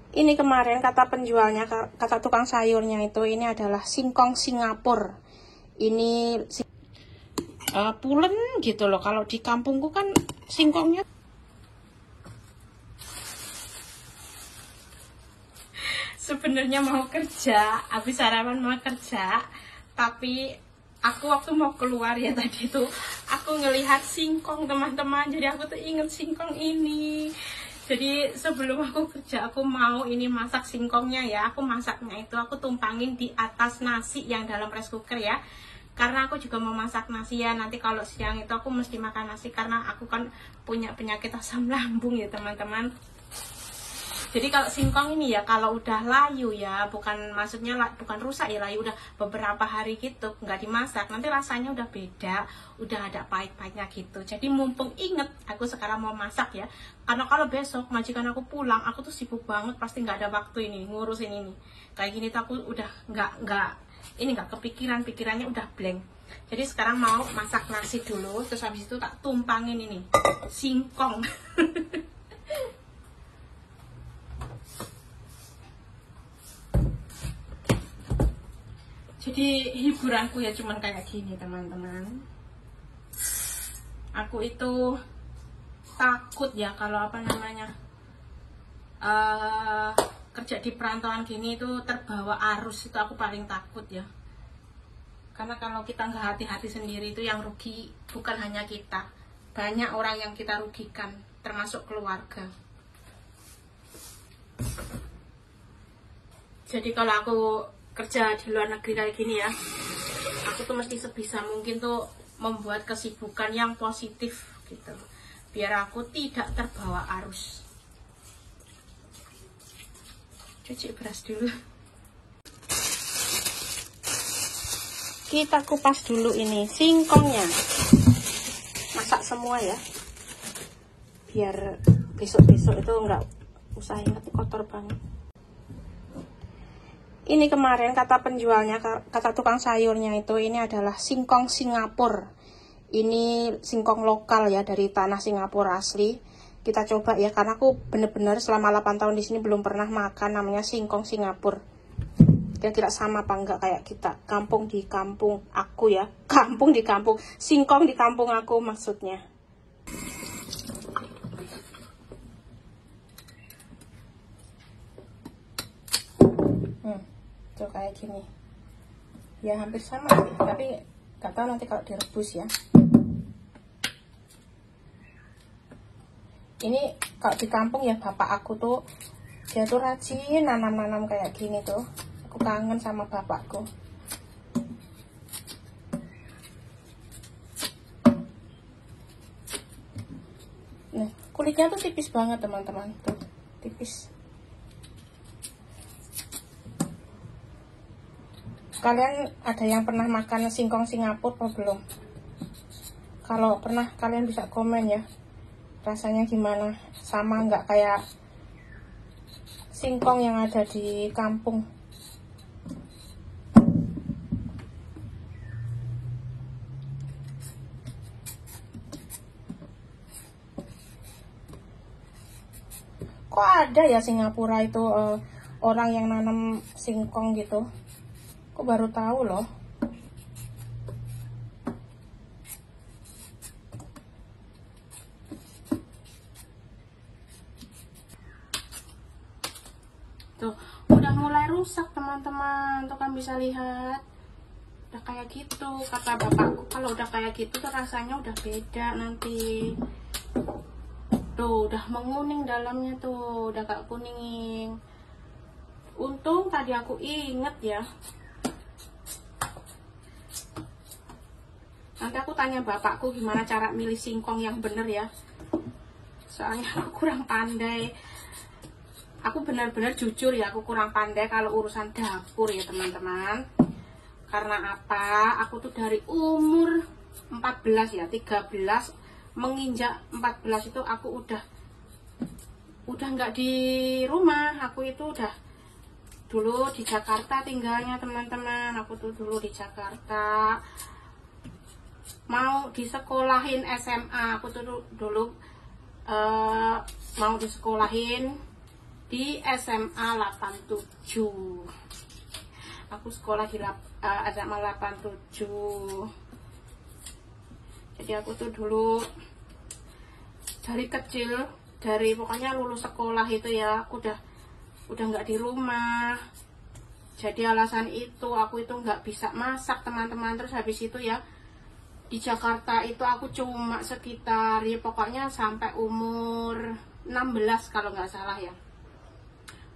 Ini kemarin kata penjualnya, kata tukang sayurnya itu, ini adalah singkong Singapura. Ini pulen gitu loh. Kalau di kampungku kan singkongnya sebenarnya mau kerja, habis sarapan mau kerja, tapi aku waktu mau keluar ya tadi tuh aku ngelihat singkong teman-teman, jadi aku tuh inget singkong ini. Jadi sebelum aku kerja aku mau ini masak singkongnya ya. Aku masaknya itu aku tumpangin di atas nasi yang dalam rice cooker ya. Karena aku juga mau masak nasi ya. Nanti kalau siang itu aku mesti makan nasi karena aku kan punya penyakit asam lambung ya teman-teman. Jadi kalau singkong ini ya kalau udah layu ya, maksudnya bukan rusak ya, layu udah beberapa hari gitu nggak dimasak, nanti rasanya udah beda, udah ada pahit-pahitnya gitu. Jadi mumpung inget aku sekarang mau masak ya, karena kalau besok majikan aku pulang aku tuh sibuk banget, pasti nggak ada waktu ini ngurusin ini. Kayak gini tuh aku udah nggak kepikiran, pikirannya udah blank. Jadi sekarang mau masak nasi dulu, terus habis itu tak tumpangin ini singkong. Jadi hiburanku ya cuman kayak gini teman-teman. Aku itu takut ya kalau kerja di perantauan gini itu terbawa arus, itu aku paling takut ya. Karena kalau kita nggak hati-hati sendiri itu yang rugi bukan hanya kita, banyak orang yang kita rugikan, termasuk keluarga. Jadi kalau aku kerja di luar negeri kayak gini ya, aku tuh mesti sebisa mungkin tuh membuat kesibukan yang positif gitu, biar aku tidak terbawa arus. Cuci beras dulu. Kita kupas dulu ini singkongnya, masak semua ya, biar besok-besok itu nggak usah ingat kotor banget. Ini kemarin kata penjualnya, kata tukang sayurnya itu, ini adalah singkong Singapura. Ini singkong lokal ya, dari tanah Singapura asli. Kita coba ya, karena aku bener-bener selama 8 tahun di sini belum pernah makan namanya singkong Singapura. Kira-kira sama apa enggak kayak kita kampung di kampung aku ya. Kampung di kampung, singkong di kampung aku maksudnya. Tuh kayak gini ya, hampir sama sih, tapi gak tahu nanti kalau direbus ya. Ini kalau di kampung ya, bapak aku tuh dia tuh rajin nanam-nanam kayak gini tuh. Aku kangen sama bapakku. Nah, kulitnya tuh tipis banget teman-teman, tuh tipis. Kalian ada yang pernah makan singkong Singapura atau belum? Kalau pernah kalian bisa komen ya, rasanya gimana, sama nggak kayak singkong yang ada di kampung. Kok ada ya Singapura itu orang yang nanam singkong gitu? Aku baru tahu loh. Tuh, udah mulai rusak teman-teman. Tuh kan bisa lihat. Udah kayak gitu. Kata bapakku kalau udah kayak gitu tuh rasanya udah beda nanti. Tuh, udah menguning dalamnya tuh. Udah gak kuning. Untung tadi aku inget ya. Nanti aku tanya bapakku gimana cara milih singkong yang bener ya. Soalnya aku kurang pandai. Aku benar-benar jujur ya, aku kurang pandai kalau urusan dapur ya teman-teman. Karena apa? Aku tuh dari umur 14 ya, 13 menginjak 14 itu aku udah nggak di rumah. Aku itu udah dulu di Jakarta tinggalnya teman-teman. Aku tuh dulu di Jakarta. Mau disekolahin SMA, aku tuh dulu mau disekolahin di SMA 87. Aku sekolah di SMA 87. Jadi aku tuh dulu dari kecil, dari pokoknya lulus sekolah itu ya, aku udah nggak di rumah. Jadi alasan itu aku itu nggak bisa masak teman-teman. Terus habis itu ya di Jakarta itu aku cuma sekitar ya pokoknya sampai umur 16 kalau nggak salah ya,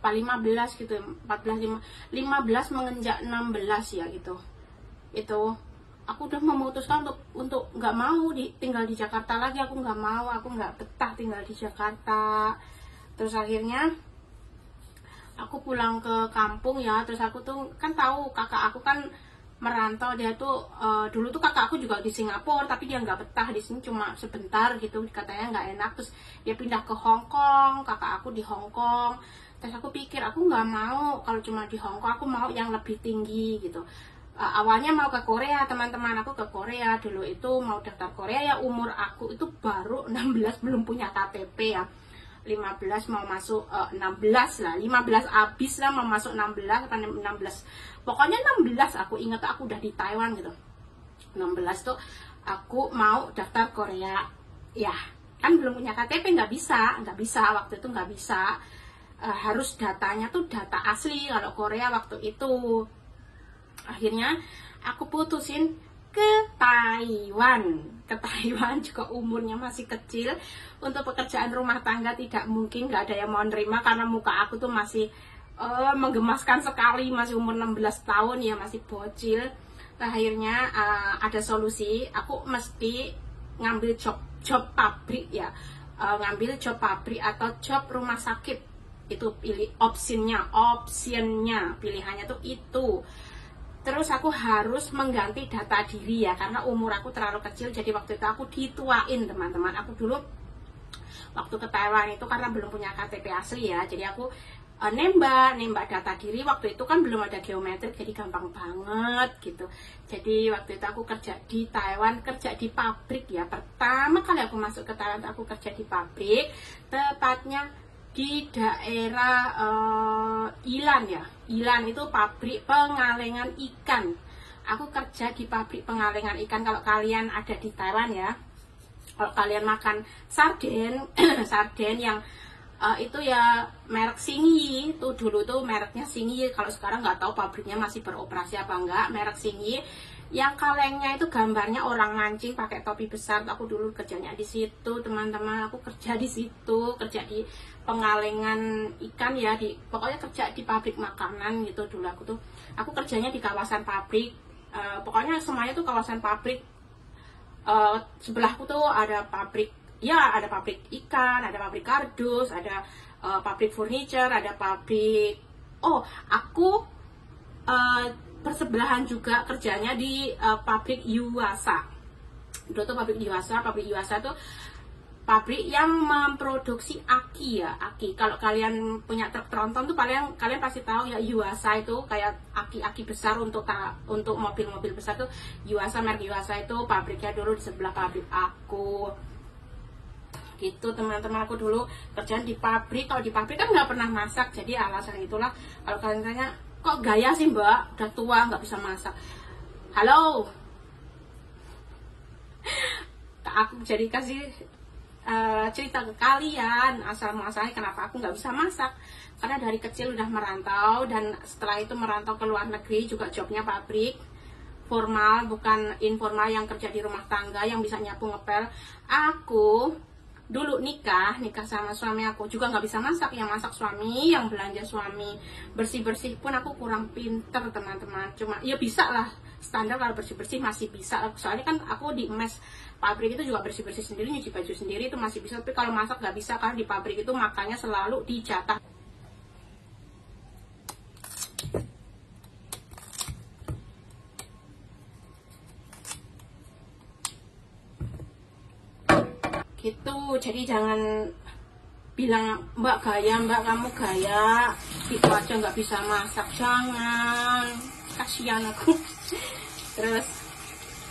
15 gitu, 15 menginjak 16 ya gitu. Itu aku udah memutuskan untuk nggak mau tinggal di Jakarta lagi. Aku nggak mau, aku nggak betah tinggal di Jakarta. Terus akhirnya aku pulang ke kampung ya. Terus aku tuh kan tahu kakak aku kan merantau, dia tuh dulu tuh kakak aku juga di Singapura, tapi dia nggak betah di sini, cuma sebentar gitu, katanya nggak enak. Terus dia pindah ke Hong Kong, kakak aku di Hong Kong. Terus aku pikir aku nggak mau kalau cuma di Hong Kong, aku mau yang lebih tinggi gitu. Awalnya mau ke Korea, teman-teman aku ke Korea dulu itu mau daftar Korea ya, umur aku itu baru 16, belum punya KTP ya. 15 mau masuk 16 lah, 15 abis lah mau masuk 16 apa 16. Pokoknya 16 aku ingat aku udah di Taiwan gitu. 16 tuh aku mau daftar Korea. Ya, kan belum punya KTP, nggak bisa waktu itu nggak bisa. Harus datanya tuh data asli kalau Korea waktu itu. Akhirnya aku putusin ke Taiwan. Ke Taiwan juga umurnya masih kecil. Untuk pekerjaan rumah tangga tidak mungkin, nggak ada yang mau nerima karena muka aku tuh masih menggemaskan sekali, masih umur 16 tahun ya, masih bocil. Nah, akhirnya ada solusi, aku mesti ngambil job pabrik ya, ngambil job pabrik atau job rumah sakit. Itu pilih opsinya pilihannya tuh itu. Terus aku harus mengganti data diri ya, karena umur aku terlalu kecil. Jadi waktu itu aku dituain teman-teman. Aku dulu waktu ke Taiwan itu karena belum punya KTP asli ya, jadi aku nembak data diri. Waktu itu kan belum ada geometrik, jadi gampang banget gitu. Jadi waktu itu aku kerja di Taiwan, kerja di pabrik ya. Pertama kali aku masuk ke Taiwan aku kerja di pabrik, tepatnya di daerah Ilan ya. Ilan itu pabrik pengalengan ikan. Aku kerja di pabrik pengalengan ikan. Kalau kalian ada di Taiwan ya, kalau kalian makan sarden sarden yang itu ya merek Singyi, tuh dulu tuh mereknya Singyi. Kalau sekarang nggak tahu pabriknya masih beroperasi apa enggak. Merek Singyi yang kalengnya itu gambarnya orang mancing pakai topi besar. Aku dulu kerjanya di situ teman-teman. Aku kerja di situ, kerja di pengalengan ikan ya, pokoknya kerja di pabrik makanan gitu dulu. Aku kerjanya di kawasan pabrik, pokoknya semuanya tuh kawasan pabrik. Sebelahku tuh ada pabrik ya, ada pabrik ikan, ada pabrik kardus, ada pabrik furniture, ada pabrik aku bersebelahan juga kerjanya di pabrik Yuasa. Dulu tuh pabrik Yuasa tuh pabrik yang memproduksi aki ya, aki. Kalau kalian punya truk tronton tuh kalian pasti tahu ya, Yuasa itu kayak aki-aki besar untuk mobil-mobil besar tuh Yuasa, merek Yuasa itu pabriknya dulu di sebelah pabrik aku. Gitu teman-teman, aku dulu kerjaan di pabrik. Kalau di pabrik kan nggak pernah masak, jadi alasan itulah kalau kalian tanya kok gaya sih mbak, udah tua nggak bisa masak. Halo, aku jadi kasih cerita ke kalian asal muasalnya kenapa aku nggak bisa masak. Karena dari kecil udah merantau, dan setelah itu merantau ke luar negeri juga jobnya pabrik formal, bukan informal yang kerja di rumah tangga yang bisa nyapu ngepel. Aku dulu nikah sama suami aku juga nggak bisa masak, yang masak suami, yang belanja suami. Bersih-bersih pun aku kurang pinter teman-teman, cuma ya bisa lah, standar kalau bersih-bersih masih bisa. Soalnya kan aku di mes pabrik itu juga bersih-bersih sendiri, nyuci baju sendiri itu masih bisa. Tapi kalau masak nggak bisa, karena di pabrik itu makannya selalu dijatah. Gitu, jadi jangan bilang mbak gaya, mbak kamu gaya gitu aja nggak bisa masak, jangan, kasihan aku. Terus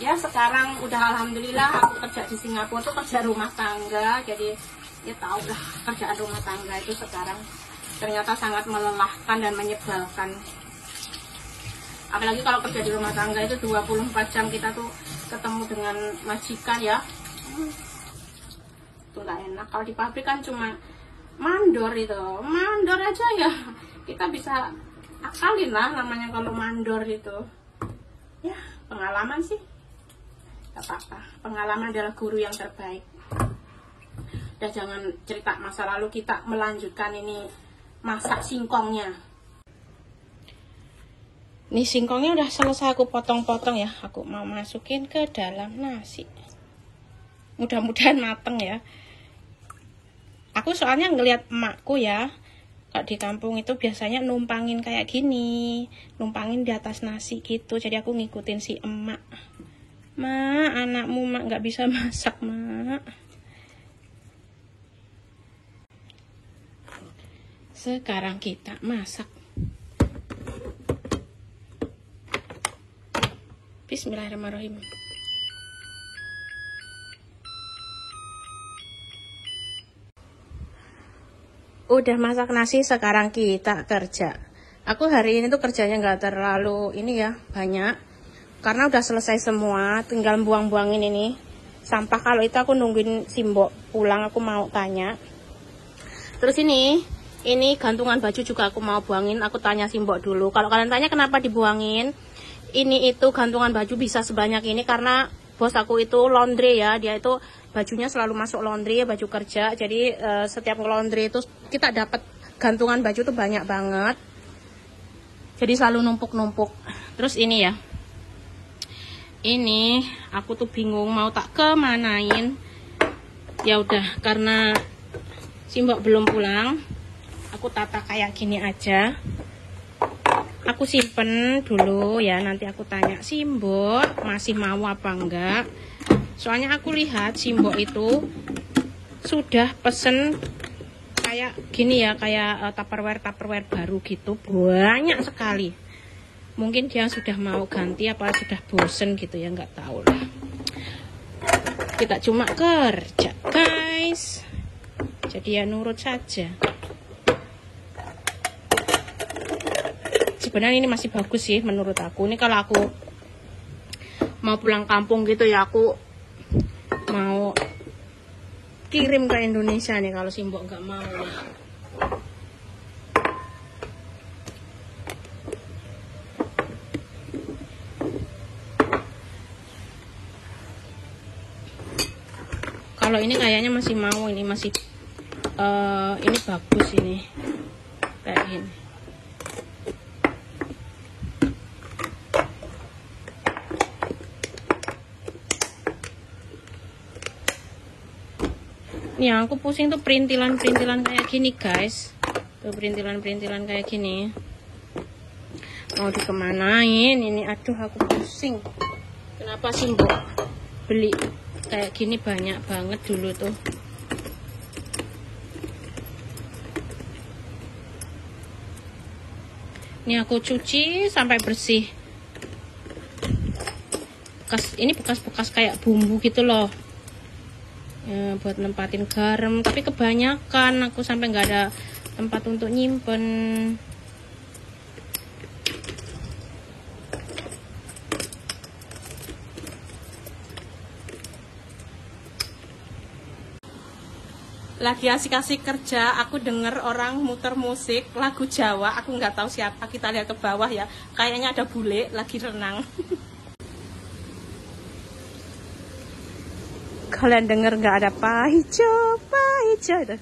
ya sekarang udah alhamdulillah aku kerja di Singapura tuh kerja rumah tangga, jadi ya tau lah kerjaan rumah tangga itu sekarang ternyata sangat melelahkan dan menyebalkan. Apalagi kalau kerja di rumah tangga itu 24 jam kita tuh ketemu dengan majikan ya. Itu nggak enak. Kalau di pabrik kan cuma mandor itu. Mandor aja ya. Kita bisa akalin lah namanya kalau mandor itu. Ya, pengalaman sih. Gak apa-apa. Pengalaman adalah guru yang terbaik. Udah jangan cerita masa lalu, kita melanjutkan ini masak singkongnya. Nih singkongnya udah selesai aku potong-potong ya. Aku mau masukin ke dalam nasi. Mudah-mudahan mateng ya. Aku soalnya ngelihat emakku ya, kalau di kampung itu biasanya numpangin kayak gini, numpangin di atas nasi gitu. Jadi aku ngikutin si emak. Mak, anakmu mak nggak bisa masak mak. Sekarang kita masak. Bismillahirrahmanirrahim. Udah masak nasi, sekarang kita kerja. Aku hari ini tuh kerjanya nggak terlalu ini ya, banyak. Karena udah selesai semua, tinggal buang-buangin ini sampah. Kalau itu aku nungguin Simbok pulang, aku mau tanya. Terus ini gantungan baju juga aku mau buangin. Aku tanya Simbok dulu. Kalau kalian tanya kenapa dibuangin, ini itu gantungan baju bisa sebanyak ini karena bos aku itu laundry ya. Dia itu bajunya selalu masuk laundry, baju kerja. Jadi setiap laundry itu kita dapat gantungan baju tuh banyak banget. Jadi selalu numpuk-numpuk. Terus ini ya. Ini aku tuh bingung mau tak kemanain. Ya udah, karena Simbok belum pulang, aku tata kayak gini aja. Aku simpen dulu ya, nanti aku tanya Simbok masih mau apa enggak. Soalnya aku lihat Simbok itu sudah pesen kayak gini ya, kayak tupperware baru gitu, banyak sekali. Mungkin dia sudah mau ganti apa sudah bosen gitu ya, nggak tahu lah. Kita cuma kerja guys, jadi ya nurut saja. Sebenarnya ini masih bagus sih menurut aku. Ini kalau aku mau pulang kampung gitu ya, aku mau kirim ke Indonesia nih kalau Simbok nggak mau ya. Kalau ini kayaknya masih mau, ini masih ini bagus ini kayak gini. Yang aku pusing tuh perintilan-perintilan kayak gini guys. Tuh perintilan-perintilan kayak gini. Mau dikemanain ini? Aduh aku pusing. Kenapa sih Mbok beli kayak gini banyak banget dulu tuh. Ini aku cuci sampai bersih. Ini bekas-bekas kayak bumbu gitu loh. Ya, buat nempatin garam, tapi kebanyakan aku sampai nggak ada tempat untuk nyimpen. Lagi asik-asik kerja, aku denger orang muter musik lagu Jawa, aku nggak tahu siapa. Kita lihat ke bawah ya, kayaknya ada bule lagi renang. Kalian denger nggak, ada pahijo itu.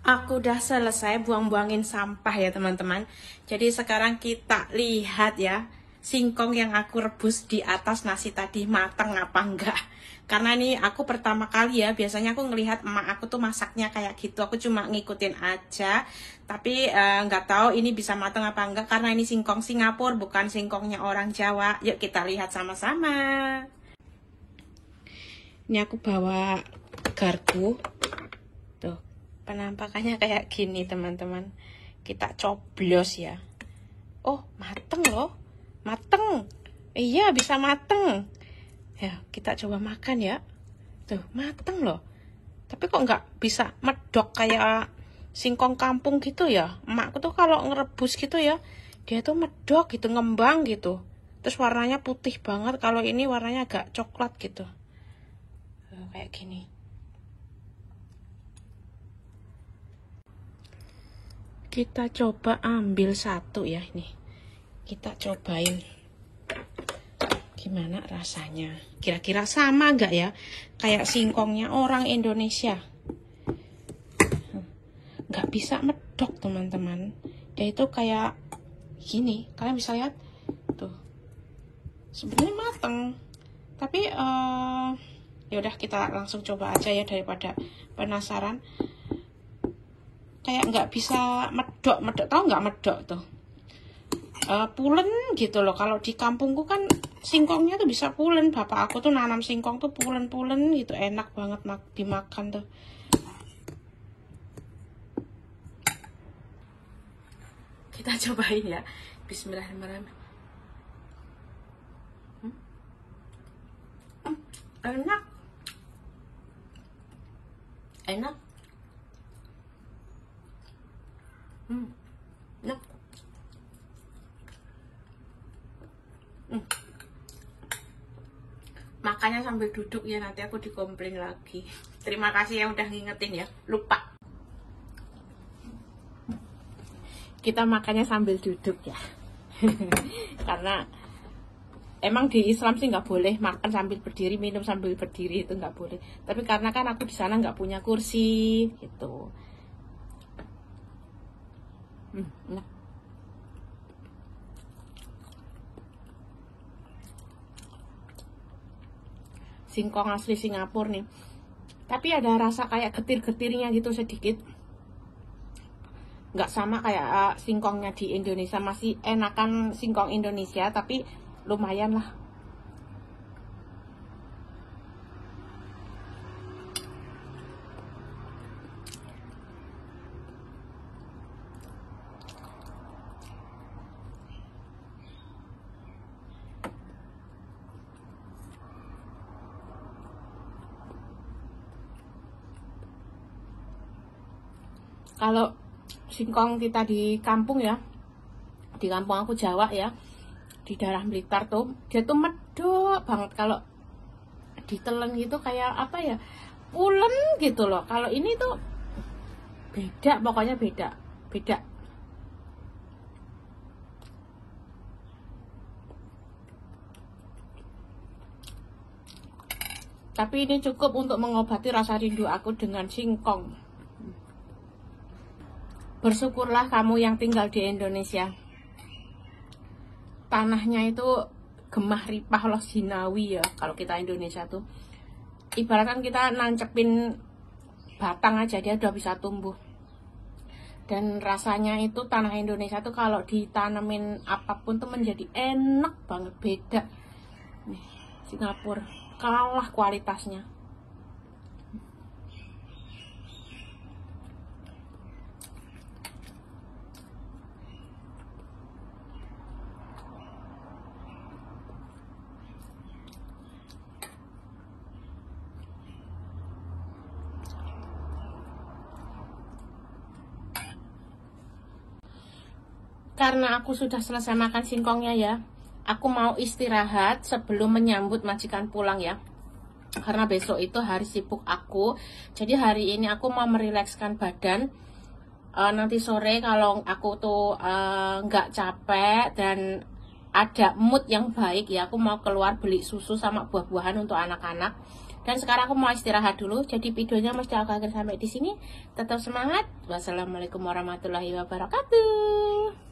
Aku udah selesai buang-buangin sampah ya teman-teman. Jadi sekarang kita lihat ya, singkong yang aku rebus di atas nasi tadi mateng apa enggak. Karena nih aku pertama kali ya, biasanya aku ngelihat emak aku tuh masaknya kayak gitu, aku cuma ngikutin aja. Tapi nggak tahu ini bisa mateng apa enggak, karena ini singkong Singapura bukan singkongnya orang Jawa. Yuk kita lihat sama-sama. Ini aku bawa garpu. Tuh, penampakannya kayak gini teman-teman. Kita coblos ya. Oh, mateng loh. Mateng. Iya, bisa mateng. Ya, kita coba makan ya. Tuh, mateng loh. Tapi kok nggak bisa medok kayak singkong kampung gitu ya. Emakku tuh kalau ngerebus gitu ya, dia tuh medok gitu, ngembang gitu. Terus warnanya putih banget. Kalau ini warnanya agak coklat gitu. Kayak gini. Kita coba ambil satu ya ini. Kita cobain. Gimana rasanya? Kira-kira sama nggak ya? Kayak singkongnya orang Indonesia. Nggak bisa medok teman-teman. Dia itu kayak gini. Kalian bisa lihat tuh. Sebenarnya mateng. Tapi ya udah kita langsung coba aja ya daripada penasaran. Kayak nggak bisa medok. Tahu nggak medok tuh? Pulen gitu loh. Kalau di kampungku kan singkongnya tuh bisa pulen. Bapak aku tuh nanam singkong tuh pulen-pulen gitu, enak banget dimakan tuh. Kita cobain ya. Bismillahirrahmanirrahim. Enak. Enak. Enak. Makanya sambil duduk ya, nanti aku dikomplain lagi. Terima kasih yang udah ngingetin ya, lupa. Kita makannya sambil duduk ya. Karena emang di Islam sih nggak boleh makan sambil berdiri, minum sambil berdiri, itu nggak boleh. Tapi karena kan aku di sana nggak punya kursi gitu. Enak. Singkong asli Singapura nih, tapi ada rasa kayak getir-getirnya gitu sedikit, nggak sama kayak singkongnya di Indonesia. Masih enakan singkong Indonesia, tapi lumayan lah. Kalau singkong kita di kampung ya, di kampung aku Jawa ya, di daerah Blitar tuh, dia tuh medok banget. Kalau ditelen gitu kayak apa ya, pulen gitu loh. Kalau ini tuh beda, pokoknya beda. Tapi ini cukup untuk mengobati rasa rindu aku dengan singkong. Bersyukurlah kamu yang tinggal di Indonesia. Tanahnya itu gemah ripah loh, jinawi ya. Kalau kita Indonesia tuh ibaratkan kita nancepin batang aja dia udah bisa tumbuh. Dan rasanya itu tanah Indonesia tuh kalau ditanemin apapun tuh menjadi enak banget, beda. Nih, Singapura kalah kualitasnya. Karena aku sudah selesai makan singkongnya ya, aku mau istirahat sebelum menyambut majikan pulang ya. Karena besok itu hari sibuk aku. Jadi hari ini aku mau merilekskan badan. Nanti sore kalau aku tuh nggak capek dan ada mood yang baik ya, aku mau keluar beli susu sama buah-buahan untuk anak-anak. Dan sekarang aku mau istirahat dulu. Jadi videonya mesti aku akhir sampai di sini. Tetap semangat. Wassalamualaikum warahmatullahi wabarakatuh.